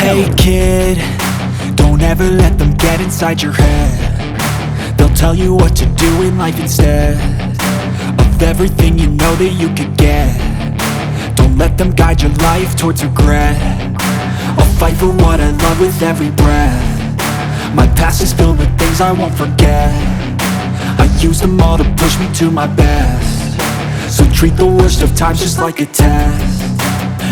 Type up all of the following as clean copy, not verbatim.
Hey kid, don't ever let them get inside your head. They'll tell you what to do in life instead of everything you know that you could get. Don't let them guide your life towards regret. I'll fight for what I love with every breath. My past is filled with things I won't forget. I use them all to push me to my best. So treat the worst of times just like a test.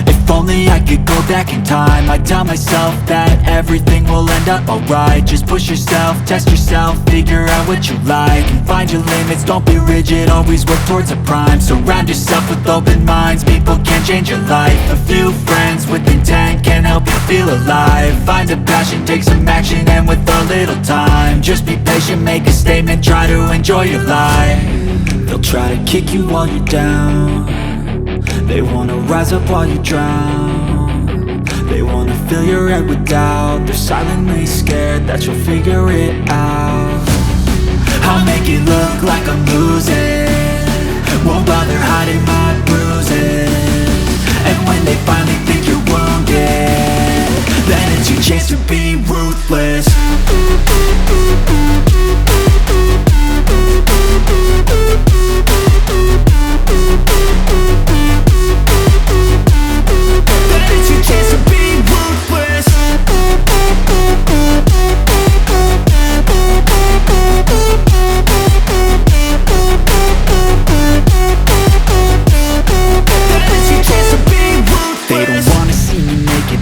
If only I could go back in time, I'd tell myself that everything will end up alright. Just push yourself, test yourself, figure out what you like, and find your limits, don't be rigid, always work towards a prime. Surround yourself with open minds, people can change your life. A few friends with intent can help you feel alive. Find a passion, take some action, and with a little time, just be patient, make a statement, try to enjoy your life. They'll try to kick you while you're down. They wanna rise up while you drown. They wanna fill your head with doubt. They're silently scared that you'll figure it out. I'll make it look like I'm losing, won't bother hiding my bruises. And when they finally think you're wounded, then it's your chance to be ruthless.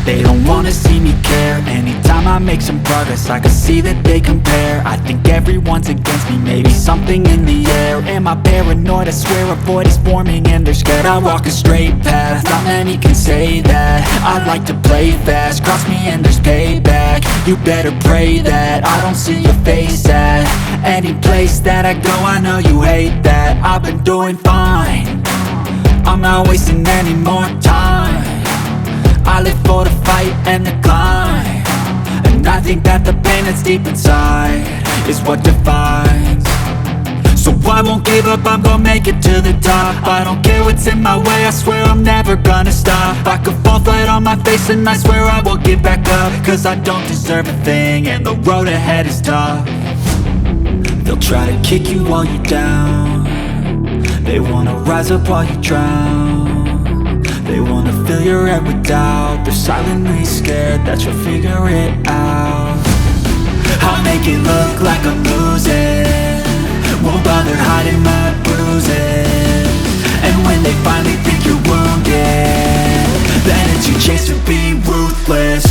They don't wanna see me care. Anytime I make some progress, I can see that they compare. I think everyone's against me, maybe something in the air. Am I paranoid? I swear a void is forming and they're scared I walk a straight path. Not many can say that. I like to play fast, cross me and there's payback. You better pray that I don't see your face at any place that I go. I know you hate that. I've been doing fine, I'm not wasting any more time. I live for the fight and the climb, and I think that the pain that's deep inside is what defines. So I won't give up, I'm gonna make it to the top. I don't care what's in my way, I swear I'm never gonna stop. I could fall flat on my face and I swear I will get back up, cause I don't deserve a thing and the road ahead is tough. They'll try to kick you while you're down. They wanna rise up while you drown. They wanna fill your head with doubt. They're silently scared that you'll figure it out. I'll make it look like I'm losing, won't bother hiding my bruises. And when they finally think you're wounded, then it's your chance to be ruthless.